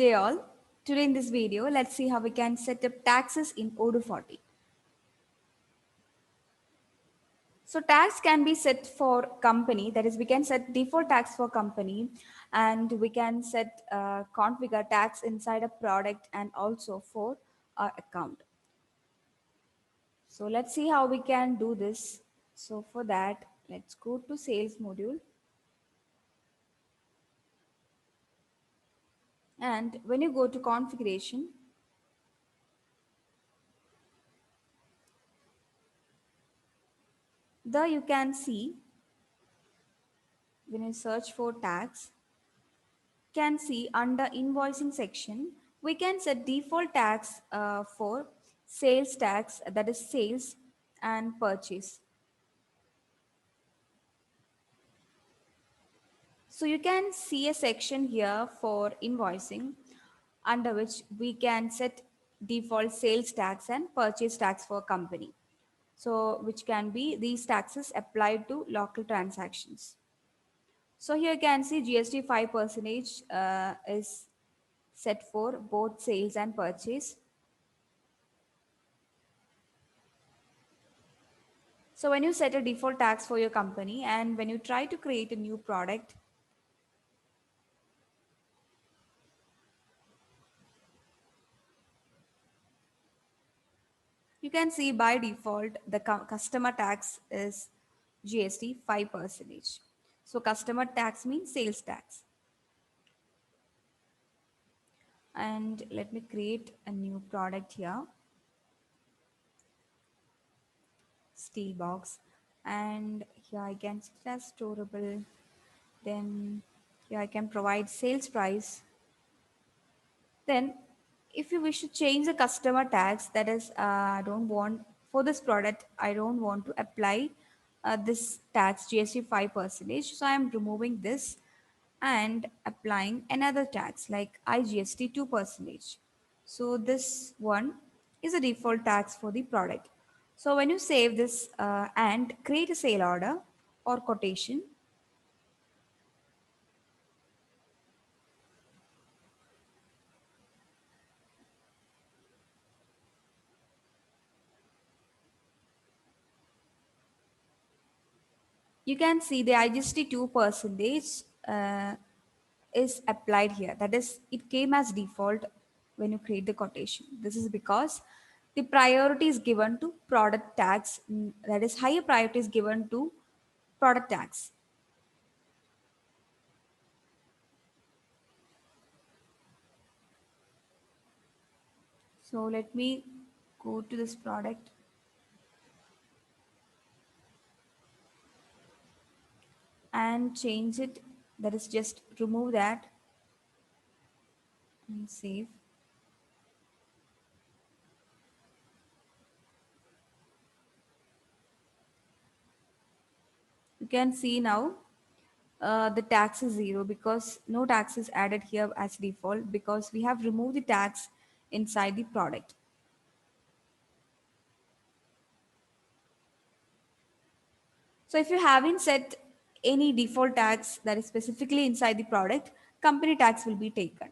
day all. Today in this video, let's see how we can set up taxes in Odoo 40. So tax can be set for company, that is we can set default tax for company, and we can set configure tax inside a product and also for our account. So let's see how we can do this. So for that, let's go to sales module. And when you go to configuration, there you can see when you search for tax, can see under invoicing section, we can set default tax for sales tax, that is sales and purchase. So you can see a section here for invoicing under which we can set default sales tax and purchase tax for company. So which can be these taxes applied to local transactions. So here you can see GST 5% is set for both sales and purchase. So when you set a default tax for your company and when you try to create a new product, you can see by default the customer tax is GST 5%. So customer tax means sales tax. And let me create a new product here, steel box. And here I can set it as storable. Then here I can provide sales price. Then, if you wish to change the customer tax, that is, I don't want for this product, I don't want to apply this tax GST 5%. So I am removing this and applying another tax like IGST 2%. So this one is a default tax for the product. So when you save this and create a sale order or quotation, you can see the IGST 2% is applied here. That is, it came as default when you create the quotation. This is because the priority is given to product tax, that is, higher priority is given to product tax. So let me go to this product and change it. That is, just remove that and save. You can see now the tax is 0 because no tax is added here as default because we have removed the tax inside the product. So if you haven't set any default tax that is specifically inside the product, company tax will be taken.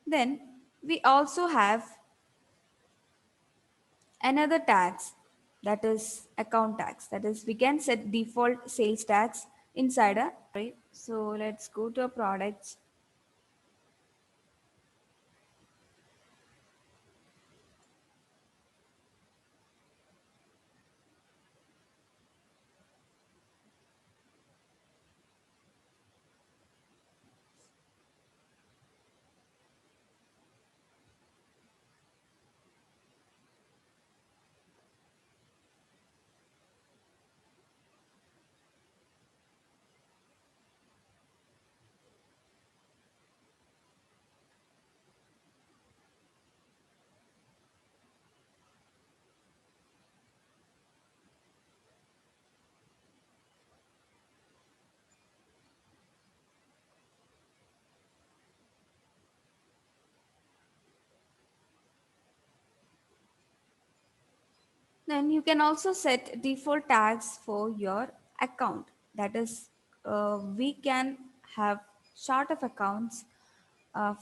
Then we also have another tax, that is account tax. That is, we can set default sales tax inside a, right? So let's go to a products. Then you can also set default tags for your account. That is, we can have chart of accounts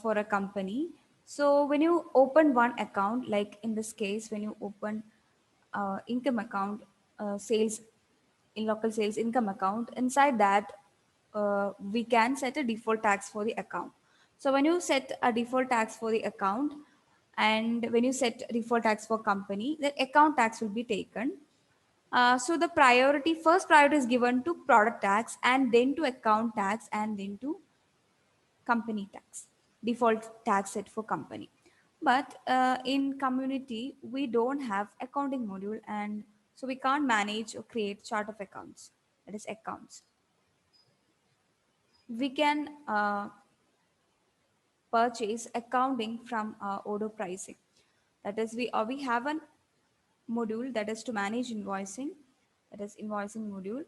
for a company. So when you open one account, like in this case, when you open income account, sales in local sales income account, inside that we can set a default tax for the account. So when you set a default tax for the account, and when you set default tax for company, the account tax will be taken. So the first priority is given to product tax, and then to account tax, and then to company tax, default tax set for company. But in community, we don't have accounting module, and so we can't manage or create chart of accounts, that is accounts. We can purchase accounting from order pricing. That is, we have a module that is to manage invoicing, that is invoicing module.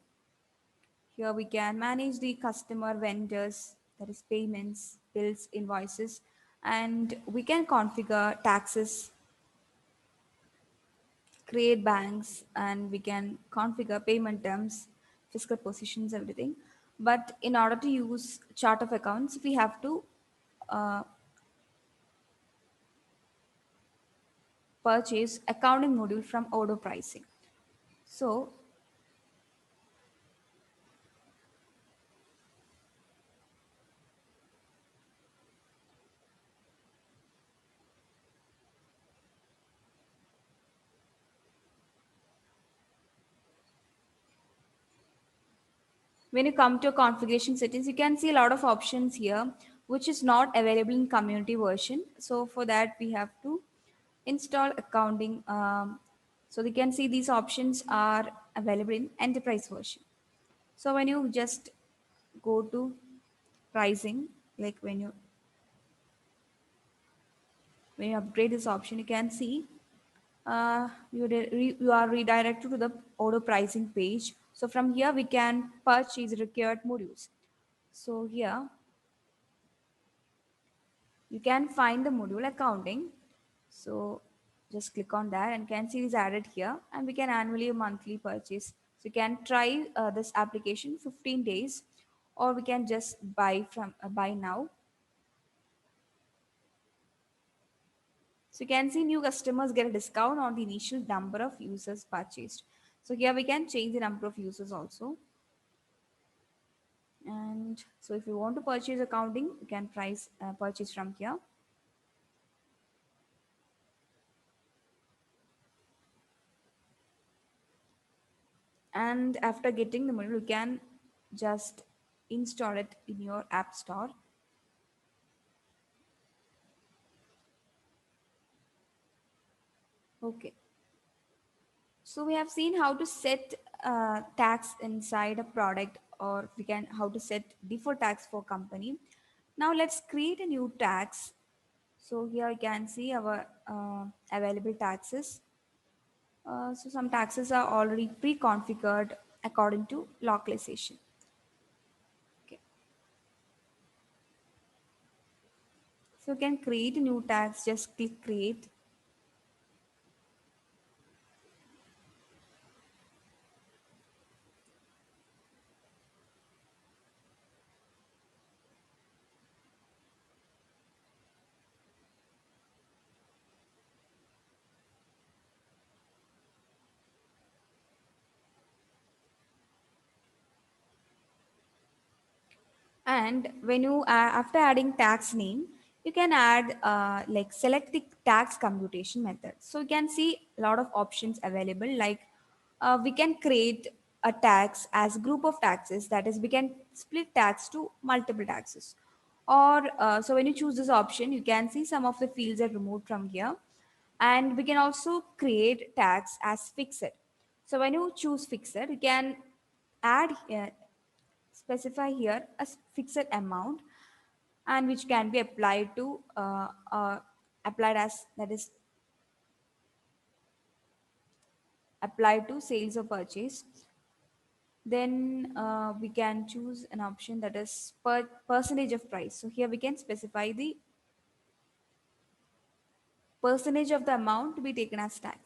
Here we can manage the customer vendors, that is payments, bills, invoices, and we can configure taxes, create banks, and we can configure payment terms, fiscal positions, everything. But in order to use chart of accounts, we have to uh, purchase accounting module from order pricing. So when you come to configuration settings, you can see a lot of options here, which is not available in community version. So for that, we have to install accounting. So you can see these options are available in enterprise version. So when you just go to pricing, like when you upgrade this option, you can see you are redirected to the order pricing page. So from here, we can purchase required modules. So here you can find the module accounting. So just click on that and can see it is added here, and we can annually or monthly purchase. So you can try this application 15 days, or we can just buy now. So you can see new customers get a discount on the initial number of users purchased. So here we can change the number of users also. And so if you want to purchase accounting, you can purchase from here. And after getting the module, you can just install it in your app store. Okay, so we have seen how to set tax inside a product, or we can how to set default tax for company. Now let's create a new tax. So here you can see our available taxes. So some taxes are already pre-configured according to localization. Okay, so you can create a new tax, just click create. And when you after adding tax name, you can add like select the tax computation method. So you can see a lot of options available, like we can create a tax as group of taxes, that is we can split tax to multiple taxes. Or so when you choose this option, you can see some of the fields are removed from here. And we can also create tax as fixed. So when you choose fixed, you can add specify here a fixed amount, and which can be applied to applied as, that is applied to sales or purchase. Then we can choose an option that is per percentage of price. So here we can specify the percentage of the amount to be taken as tax,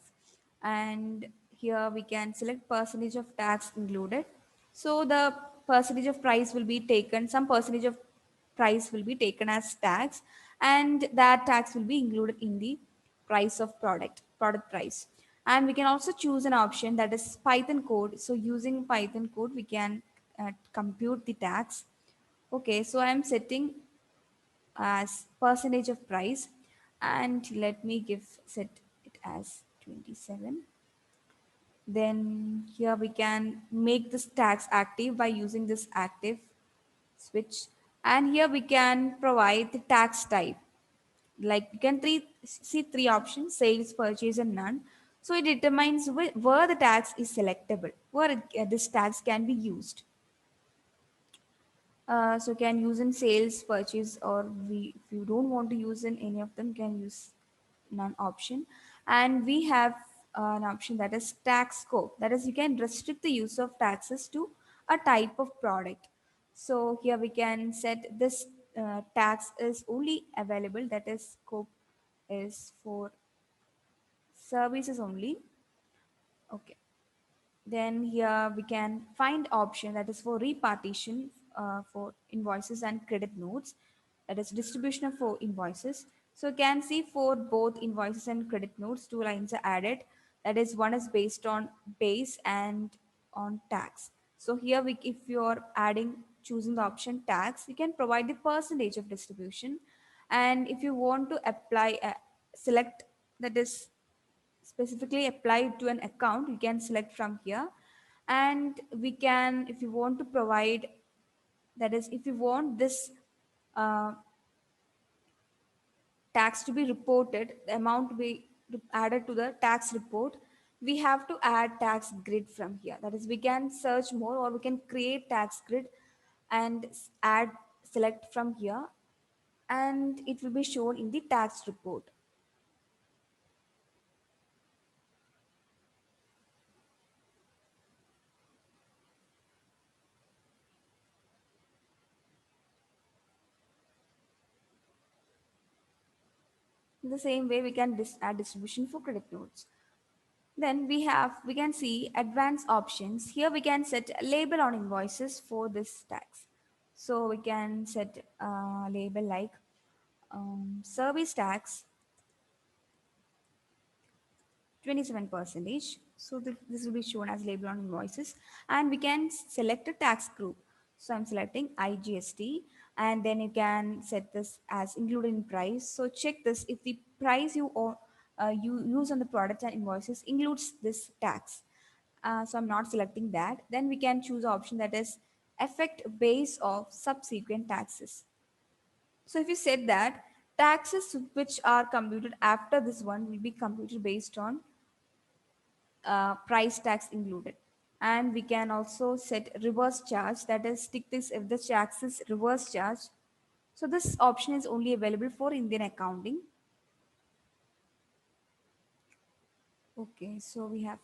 and here we can select percentage of tax included. So the percentage of price will be taken, some percentage of price will be taken as tax, and that tax will be included in the price of product price. And we can also choose an option that is Python code. So using Python code we can compute the tax. Okay, so I'm setting as percentage of price, and let me give set it as 27. Then here we can make this tax active by using this active switch, and here we can provide the tax type. Like you can see three options: sales, purchase, and none. So it determines where the tax is selectable, where this tax can be used. So can use in sales, purchase, or we if you don't want to use in any of them, can use none option. And we have an option that is tax scope. That is, you can restrict the use of taxes to a type of product. So here we can set this tax is only available. That is, scope is for services only. Okay. Then here we can find option that is for repartition for invoices and credit notes, that is distribution of for invoices. So you can see for both invoices and credit notes, two lines are added. That is, one is based on base and on tax. So here if you're adding choosing the option tax, you can provide the percentage of distribution. And if you want to apply select, that is specifically applied to an account, you can select from here. And we can, if you want to provide, that is, if you want this uh, tax to be reported, the amount to be added to the tax report, we have to add tax grid from here. That is, we can search more, or we can create tax grid and add select from here, and it will be shown in the tax report. In the same way, we can add distribution for credit notes. Then we can see advanced options. Here we can set a label on invoices for this tax. So we can set a label like service tax 27 percentage. So this will be shown as label on invoices, and we can select a tax group. So I'm selecting IGST, and then you can set this as included in price. So check this if the price you use on the product and invoices includes this tax. So I'm not selecting that. Then we can choose option that is effect base of subsequent taxes. So if you said that taxes which are computed after this one will be computed based on price tax included. And we can also set reverse charge, that is tick this if the tax is reverse charge. So this option is only available for Indian accounting. Okay, so we have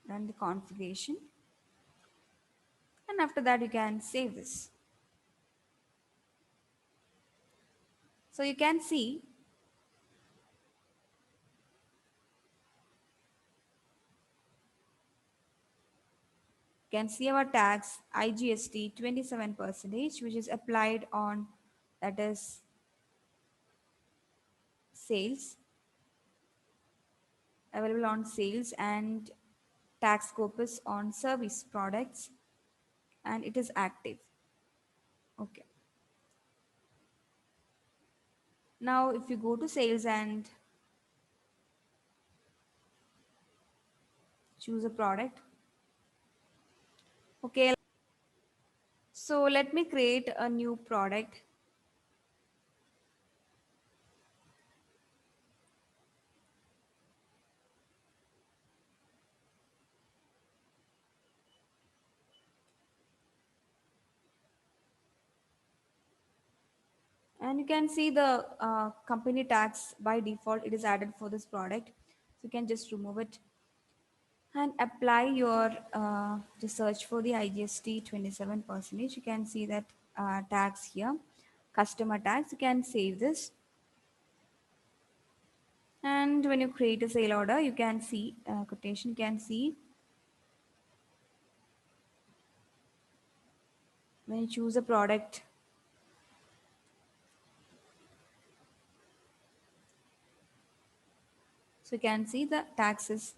run the configuration, and after that you can save this. So you can see our tax IGST 27 percentage, which is applied on, that is, sales, available on sales, and tax scopus on service products, and it is active. Okay. Now if you go to sales and choose a product. Okay. So let me create a new product. And you can see the company tax by default, it is added for this product. So you can just remove it and apply your just search for the IGST 27 percentage. You can see that tax here, customer tax. You can save this, and when you create a sale order, you can see quotation. You can see when you choose a product, So you can see the taxes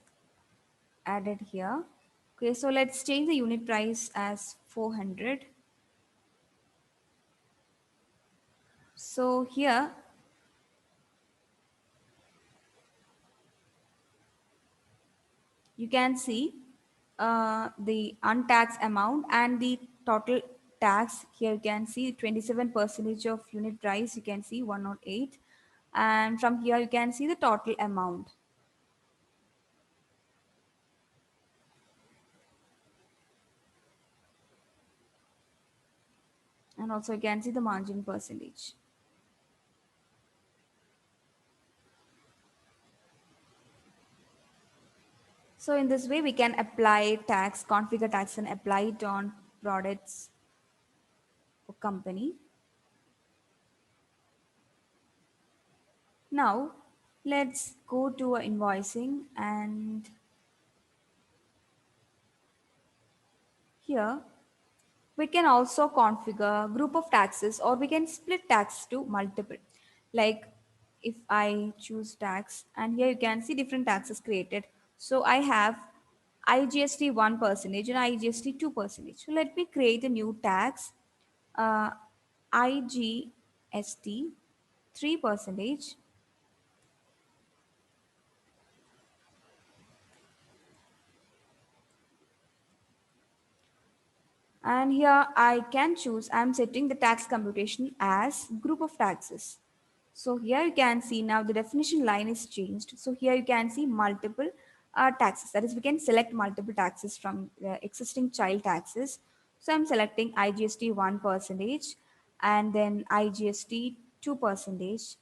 added here. Okay, so let's change the unit price as 400. So here you can see the untaxed amount and the total tax. Here you can see 27 percentage of unit price, you can see 108, and from here you can see the total amount, and also you can see the margin percentage. So in this way we can apply tax, configure tax and apply it on products or company. Now let's go to invoicing, and here we can also configure group of taxes, or we can split tax to multiple. Like if I choose tax, and here you can see different taxes created. So I have IGST 1% and IGST 2%. So let me create a new tax, uh, IGST 3%. And here I can choose, I'm setting the tax computation as group of taxes. So here you can see now the definition line is changed. So here you can see multiple taxes. That is, we can select multiple taxes from the existing child taxes. So I'm selecting IGST 1% and then IGST 2%.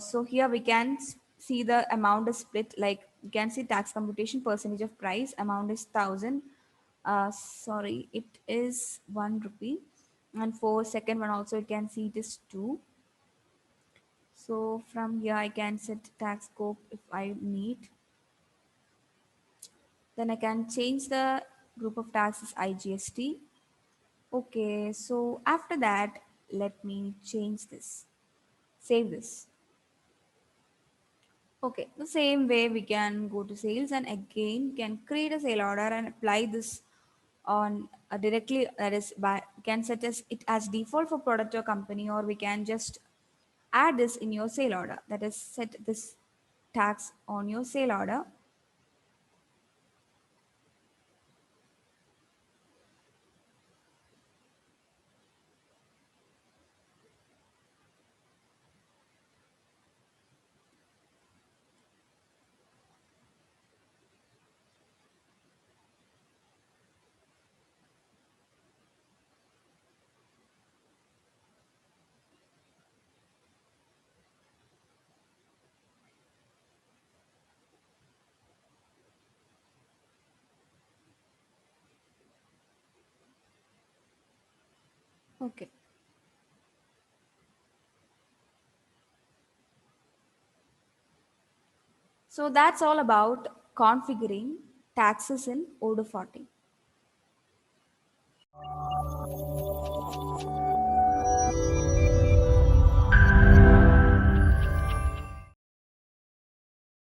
So here we can see the amount is split, like you can see tax computation percentage of price, amount is 1000. Sorry, it is 1 rupee. And for second one also you can see it is 2. So from here I can set tax scope if I need. Then I can change the group of taxes IGST. Okay, so after that, let me change this, save this. Okay, the same way we can go to sales and again can create a sale order and apply this on directly, that is by can set as it as default for product or company, or we can just add this in your sale order, that is set this tax on your sale order. Okay, so that's all about configuring taxes in Odoo 40.